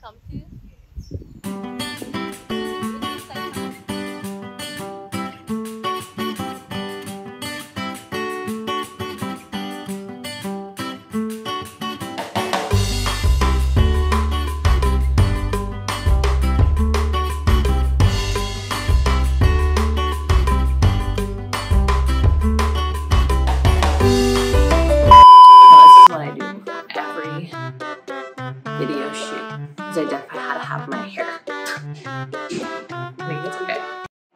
come to? Video shoot, because I definitely had to have my hair. I think it's okay.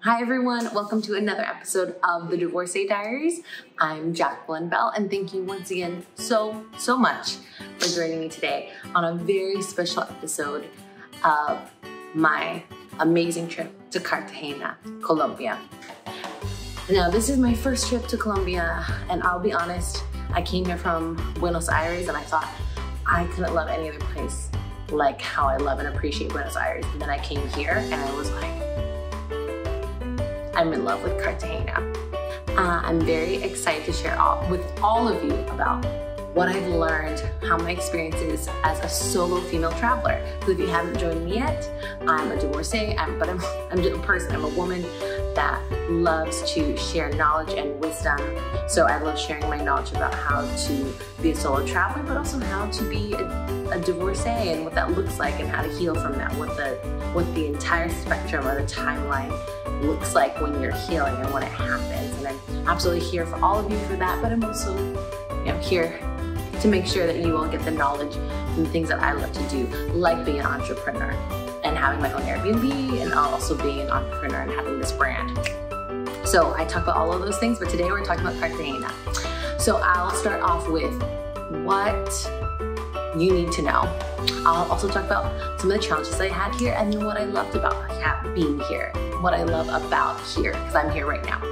Hi everyone, welcome to another episode of the Divorcee Diaries. I'm Jacqueline Bell, and thank you once again so much for joining me today on a very special episode of my amazing trip to Cartagena, Colombia. Now, this is my first trip to Colombia, and I'll be honest, I came here from Buenos Aires and I thought I couldn't love any other place like how I love and appreciate Buenos Aires. And then I came here and I was like, I'm in love with Cartagena. I'm very excited to share with all of you about what I've learned, how my experience is as a solo female traveler. So if you haven't joined me yet, I'm a divorcee, but I'm a person, I'm a woman that loves to share knowledge and wisdom. So I love sharing my knowledge about how to be a solo traveler, but also how to be a divorcee and what that looks like and how to heal from that, what the entire spectrum or the timeline looks like when you're healing and when it happens. And I'm absolutely here for all of you for that, but I'm also here to make sure that you all get the knowledge and the things that I love to do, like being an entrepreneur and having my own Airbnb, and also being an entrepreneur and having this brand. So I talk about all of those things, but today we're talking about Cartagena. So I'll start off with what you need to know. I'll also talk about some of the challenges I had here and then what I loved about being here, what I love about here, because I'm here right now.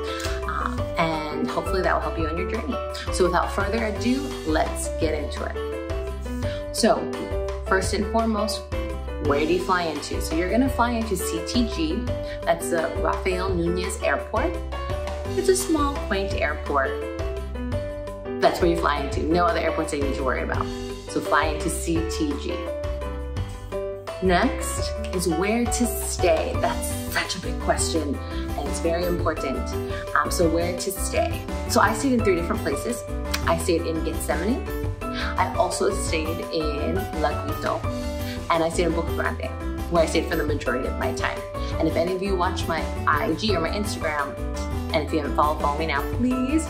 And hopefully that will help you on your journey. So without further ado, let's get into it. So first and foremost, where do you fly into? So you're gonna fly into CTG, that's the Rafael Nunez Airport. It's a small, quaint airport. That's where you fly into. No other airports you need to worry about. So fly into CTG. Next is where to stay. That's such a big question, and it's very important. So where to stay? So I stayed in 3 different places. I stayed in Getsemani. I also stayed in Laguito. And I stayed in Bocagrande, where I stayed for the majority of my time. And if any of you watch my IG or my Instagram, and if you haven't follow me now, please.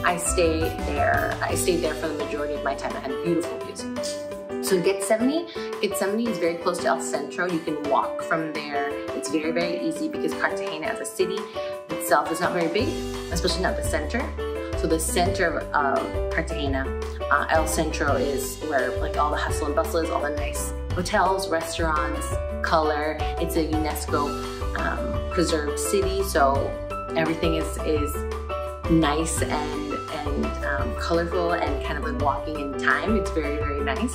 I stayed there for the majority of my time. I had beautiful views. So Getsemani is very close to El Centro. You can walk from there. It's very easy because Cartagena as a city itself is not very big, especially not the center. So the center of Cartagena, El Centro, is where like all the hustle and bustle is, all the nice hotels, restaurants, color. It's a UNESCO preserved city, so everything is nice and colorful and kind of like walking in time. It's very nice.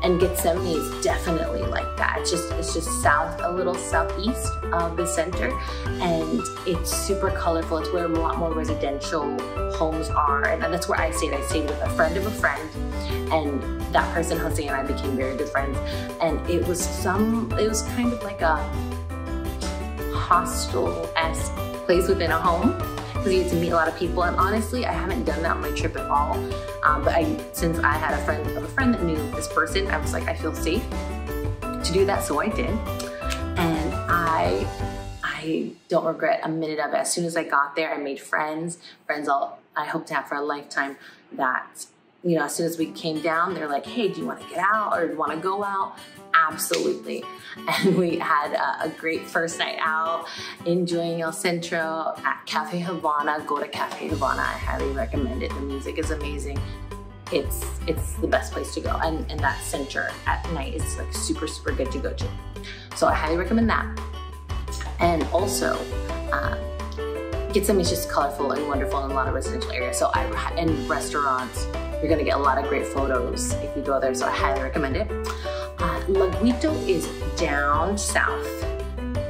And Getsemani is definitely like that. It's just a little southeast of the center, and it's super colorful. It's where a lot more residential homes are, and that's where I stayed. I stayed with a friend of a friend, and that person, Jose, and I became very good friends. And it was kind of like a hostel-esque place within a home, because you get to meet a lot of people. And honestly, I haven't done that on my trip at all. But since I had a friend that knew this person, I was like, I feel safe to do that, so I did. And I don't regret a minute of it. As soon as I got there, I made friends I hope to have for a lifetime. That, as soon as we came down, they're like, hey, do you want to get out or do you want to go out? Absolutely. And we had a great first night out, enjoying El Centro at Cafe Havana. Go to Cafe Havana. I highly recommend it. The music is amazing. It's the best place to go. And that center at night is like super good to go to. So I highly recommend that. And also, Getsemani is just colorful and wonderful in a lot of residential areas. So and restaurants, you're gonna get a lot of great photos if you go there. So I highly recommend it. Laguito is down south,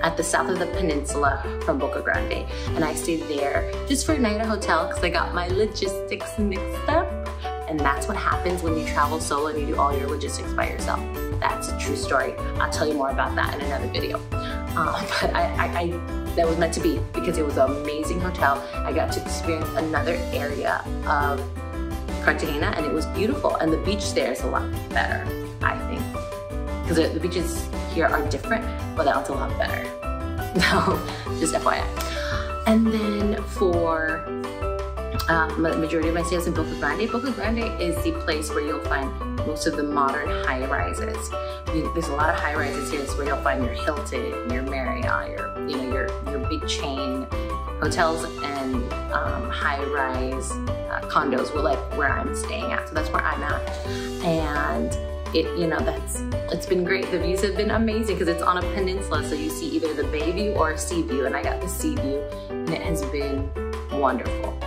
at the south of the peninsula from Bocagrande, and I stayed there just for a night at a hotel because I got my logistics mixed up And that's what happens when you travel solo and you do all your logistics by yourself. That's a true story. I'll tell you more about that in another video. But that was meant to be because it was an amazing hotel. I got to experience another area of Cartagena and it was beautiful. And the beach there is a lot better, I think. Because the beaches here are different, but that's a lot better. So, just FYI. And then for the majority of my stays in Bocagrande. Bocagrande is the place where you'll find most of the modern high-rises. There's a lot of high-rises here. It's where you'll find your Hilton, your Marriott, your big chain hotels and high-rise condos were like where I'm staying at. So that's where I'm at. And it's been great. The views have been amazing because it's on a peninsula, so you see either the bay view or a sea view, and I got the sea view, and it has been wonderful.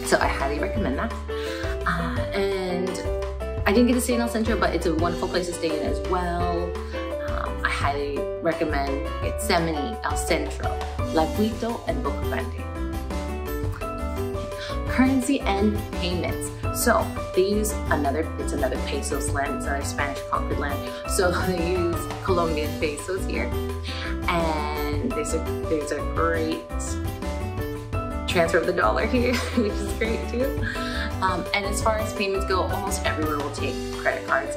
So I highly recommend that. And I didn't get to stay in El Centro, but it's a wonderful place to stay in as well. I highly recommend Getsemani, El Centro, Laguito, and Bocagrande. Currency and payments. So they use it's another pesos land, it's another Spanish conquered land. So they use Colombian pesos here. And there's a great transfer of the dollar here, which is great too. And as far as payments go, almost everywhere will take credit cards.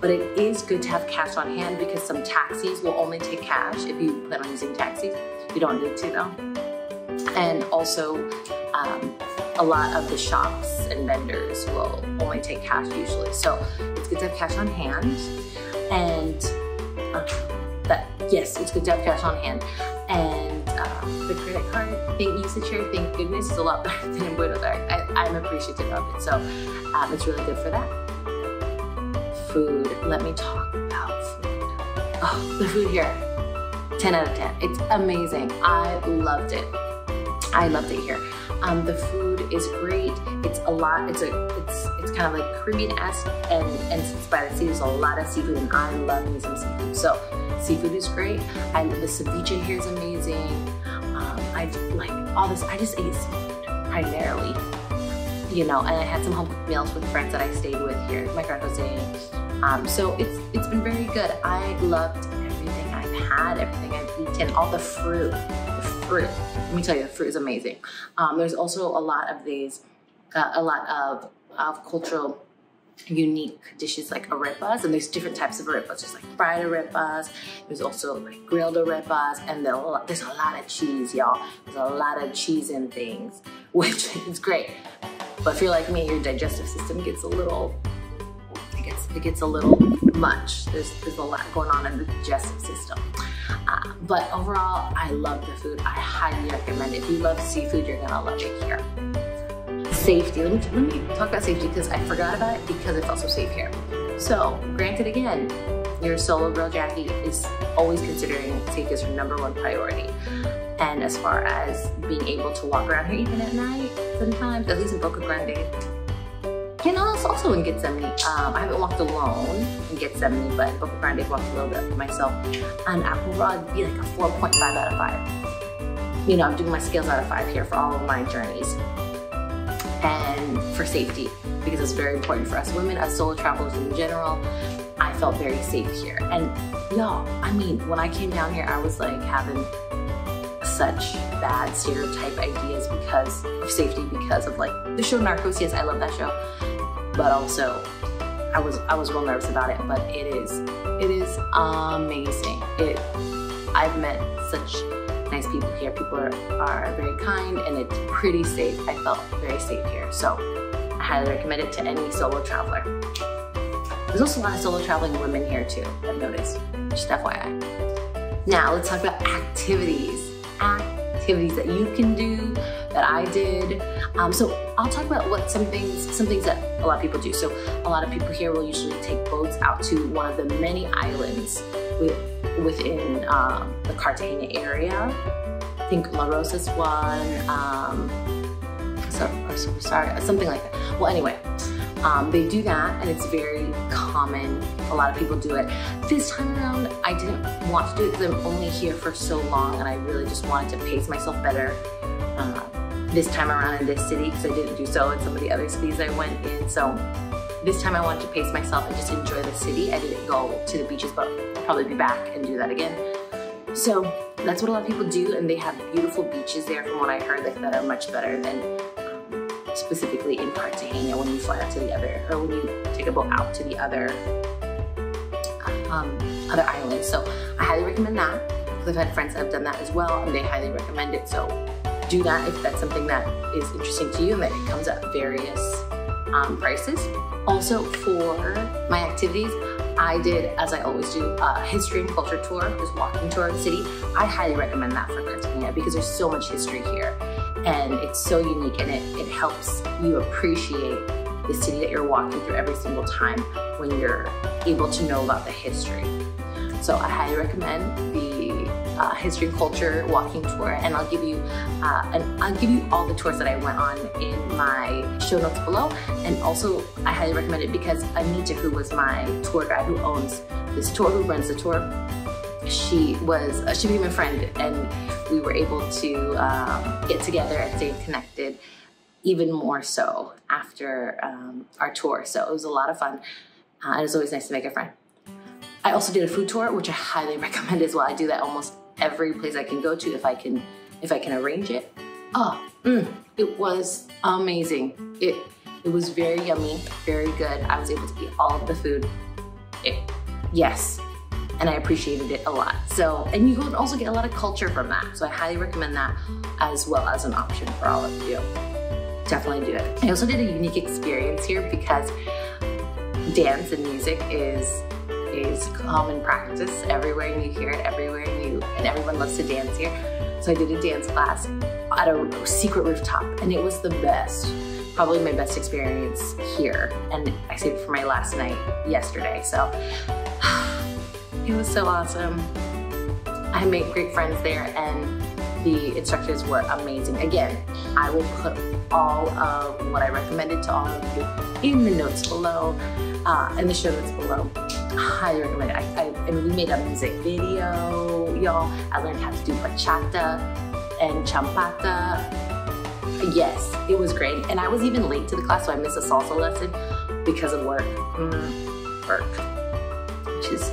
But it is good to have cash on hand because some taxis will only take cash if you plan on using taxis. You don't need to though. And also, a lot of the shops and vendors will only take cash usually. So it's good to have cash on hand. And yes, it's good to have cash on hand. And the credit card usage here, thank goodness, is a lot better than in Buenos Aires. I'm appreciative of it. So it's really good for that. Food, let me talk about food. Oh, the food here, 10 out of 10. It's amazing. I loved it. I loved it here. The food is great. It's a lot. It's kind of like Caribbean-esque, and since by the sea, there's a lot of seafood, and I love me some seafood. So seafood is great. The ceviche here is amazing. I like all this. I just ate seafood primarily, and I had some home cooked meals with friends that I stayed with here, my San Jose. So it's been very good. I loved everything I've had, everything I've eaten, all the fruit. Let me tell you, the fruit is amazing. There's also a lot of cultural unique dishes like arepas, and there's different types of arepas. There's like fried arepas, there's also like grilled arepas, and there's a lot of cheese, y'all. There's a lot of cheese and things, which is great. But if you're like me, your digestive system gets a little, it gets a little much. There's a lot going on in the digestive system. But overall, I love the food. I highly recommend it. If you love seafood, you're gonna love it here. Safety, let me talk about safety because I forgot about it because I felt so safe here. So, granted again, your solo girl Jackie is always considering safety as her #1 priority. And as far as being able to walk around here even at night, sometimes, at least in Bocagrande, and also in Getsemani. I haven't walked alone in Getsemani, but in Bocagrande I've walked a little bit myself. And Aiport would be like a 4.5 out of 5. I'm doing my scales out of 5 here for all of my journeys. And for safety, because it's very important for us women, as solo travelers in general, I felt very safe here. And y'all, when I came down here, I was like having such bad stereotype ideas because of safety, because of like the show Narcos. Yes, I love that show, but also I was real nervous about it. But it is amazing. I've met such nice people here. People are very kind, and it's pretty safe. I felt very safe here, so I highly recommend it to any solo traveler. There's also a lot of solo traveling women here too, I've noticed, just FYI. Now let's talk about activities that you can do, that I did. So I'll talk about some things that a lot of people do. So a lot of people here will usually take boats out to one of the many islands within the Cartagena area. I think La Rosa's one, something like that. Well, anyway, they do that, and it's very common. A lot of people do it. This time around, I didn't want to do it because I'm only here for so long, and I really just wanted to pace myself better. this time around in this city because I didn't do so in some of the other cities I went in. So this time I wanted to pace myself and just enjoy the city. I didn't go to the beaches, but I'll probably be back and do that again. So that's what a lot of people do, and they have beautiful beaches there from what I heard that are much better than specifically in Cartagena when you fly out to the other, or when you take a boat out to the other islands. So I highly recommend that because I've had friends that have done that as well, and they highly recommend it. So do that if that's something that is interesting to you and that it comes at various prices. Also for my activities, I did, as I always do, a history and culture tour, just walking tour of the city. I highly recommend that for Cartagena because there's so much history here and it's so unique, and it helps you appreciate the city that you're walking through every single time when you're able to know about the history. So I highly recommend the history and culture walking tour, and I'll give you all the tours that I went on in my show notes below. And also I highly recommend it because Anita, who was my tour guide, who owns this tour, who runs the tour, she became a friend, and we were able to get together and stay connected even more so after our tour. So it was a lot of fun, and it's always nice to make a friend. I also did a food tour, which I highly recommend as well. I do that almost every place I can go to if I can arrange it. It was amazing. It was very yummy, very good. I was able to eat all of the food. Yes, and I appreciated it a lot. So, and you can also get a lot of culture from that. So I highly recommend that as well as an option for all of you. Definitely do it. I also did a unique experience here because dance and music is common practice everywhere, and you hear it everywhere, and everyone loves to dance here. So I did a dance class at a secret rooftop, and it was the best, probably my best experience here. And I saved it for my last night yesterday, so it was so awesome. I made great friends there, and the instructors were amazing. Again, I will put all of what I recommended to all of you in the notes below, in the show notes below. Highly recommend it. And we made a music video, y'all. I learned how to do bachata and champata. Yes, it was great. And I was even late to the class, so I missed a salsa lesson because of work. Work, which is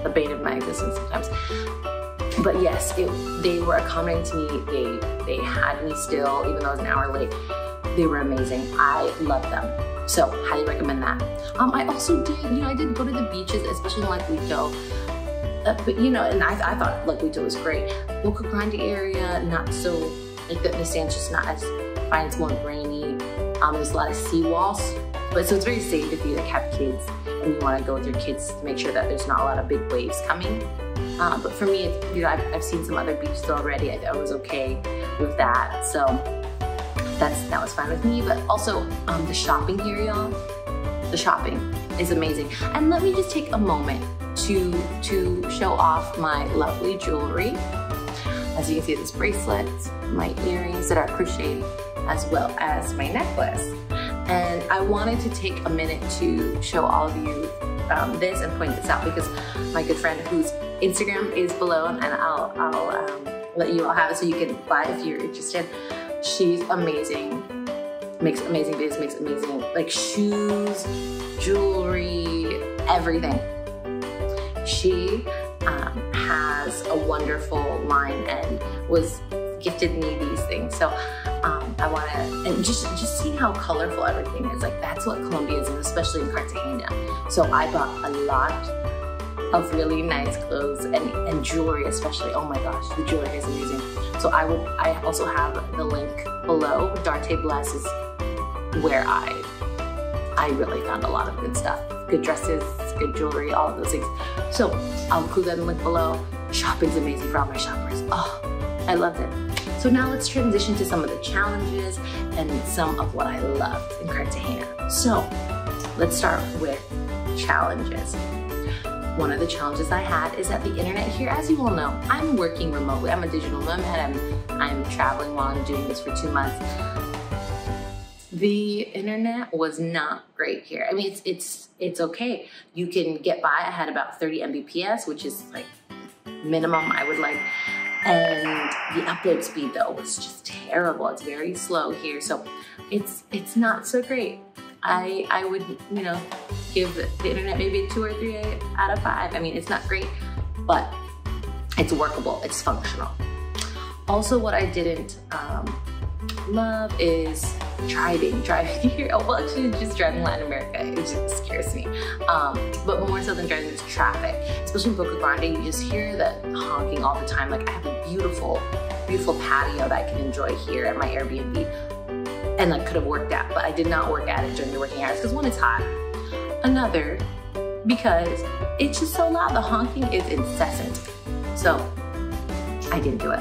the bane of my existence sometimes. But yes, they were accommodating to me. They had me still, even though I was an hour late. They were amazing. I loved them. So highly recommend that. I also did, I did go to the beaches, especially in Laguito. But and I thought Laguito was great. Bocagrande area, not so, like the sand's just not as fine, it's more grainy. There's a lot of seawalls. But so it's very safe if you have kids and you want to go with your kids to make sure that there's not a lot of big waves coming. But for me, I've seen some other beaches already. I was okay with that. So that was fine with me. But also the shopping here, y'all. The shopping is amazing. And let me just take a moment to show off my lovely jewelry. As you can see, this bracelet, my earrings that are crocheted, as well as my necklace. And I wanted to take a minute to show all of you this and point this out because my good friend, whose Instagram is below, and I'll let you all have it so you can buy if you're interested. She's amazing, makes amazing videos, makes amazing like shoes, jewelry, everything. She has a wonderful line and was gifted me these things. So I want to, and just seeing how colorful everything is, like that's what Colombia is, and especially in Cartagena. So I bought a lot of really nice clothes and jewelry especially. Oh my gosh, the jewelry is amazing. So I also have the link below. Darte Bless is where I really found a lot of good stuff. Good dresses, good jewelry, all of those things. So I'll include that in the link below. Shopping's amazing for all my shoppers. Oh, I loved it. So now let's transition to some of the challenges and some of what I loved in Cartagena. So let's start with challenges. One of the challenges I had is that the internet here, as you all know, I'm working remotely. I'm a digital nomad. I'm traveling while I'm doing this for 2 months. The internet was not great here. I mean, it's okay. You can get by. I had about 30 mbps, which is like minimum I would like. And the upload speed though was just terrible. It's very slow here, so it's not so great. I would, you know, give the internet maybe a 2 or 3 out of 5. I mean, it's not great, but it's workable, it's functional. Also, what I didn't love is driving here. Oh, well, actually just driving Latin America, it just scares me. But more so than driving, it's traffic. Especially in Bocagrande, you just hear the honking all the time. Like, I have a beautiful, beautiful patio that I can enjoy here at my Airbnb, and I could have worked at, but I did not work at it during the working hours because one, it's hot. Another, because it's just so loud. The honking is incessant. So I didn't do it.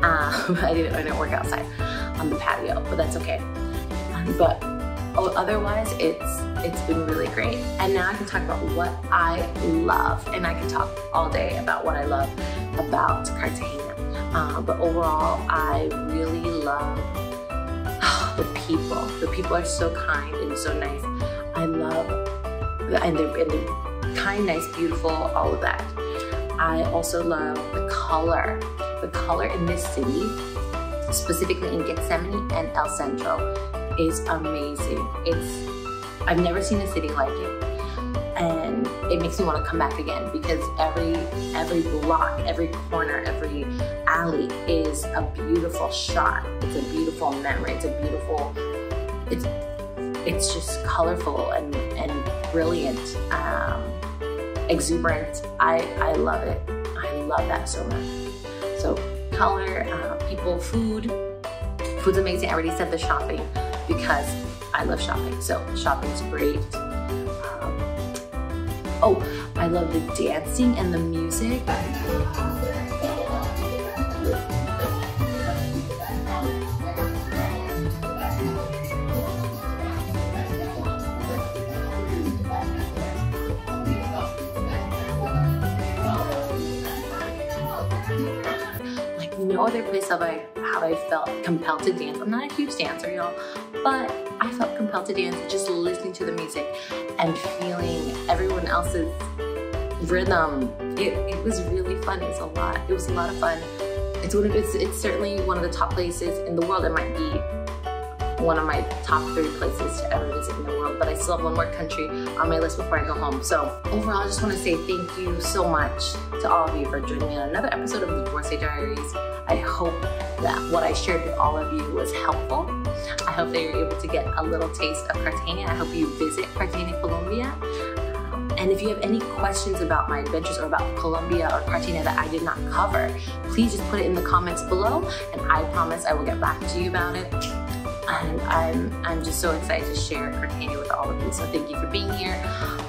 I didn't work outside on the patio, but that's okay. But otherwise, it's been really great. And now I can talk about what I love, and I can talk all day about what I love about Cartagena. But overall, I really love the people. The people are so kind and so nice. I love, and they're kind, nice, beautiful, all of that. I also love the color. The color in this city, specifically in Getsemani and El Centro, is amazing. I've never seen a city like it. And it makes me want to come back again because every block, every corner, every alley is a beautiful shot. It's a beautiful memory. It's a beautiful, it's just colorful and brilliant, exuberant. I love it. I love that so much. So color, people, food. Food's amazing. I already said the shopping because I love shopping. So shopping's great. Oh, I love the dancing and the music. Like no other place have I felt compelled to dance. I'm not a huge dancer, y'all, but I felt compelled to dance just listening to the music and feeling everyone else's rhythm. It was really fun. It was a lot of fun. It's certainly one of the top places in the world. It might be one of my top 3 places to ever visit in the world, but I still have one more country on my list before I go home. So overall, I just want to say thank you so much to all of you for joining me on another episode of the Divorcee Diaries. I hope that what I shared with all of you was helpful. I hope that you're able to get a little taste of Cartagena. I hope you visit Cartagena, Colombia. And if you have any questions about my adventures or about Colombia or Cartagena that I did not cover, please just put it in the comments below, and I promise I will get back to you about it. And I'm just so excited to share Cartagena with all of you. So thank you for being here.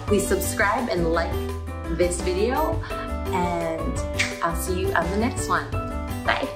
Please subscribe and like this video, and I'll see you on the next one. Bye.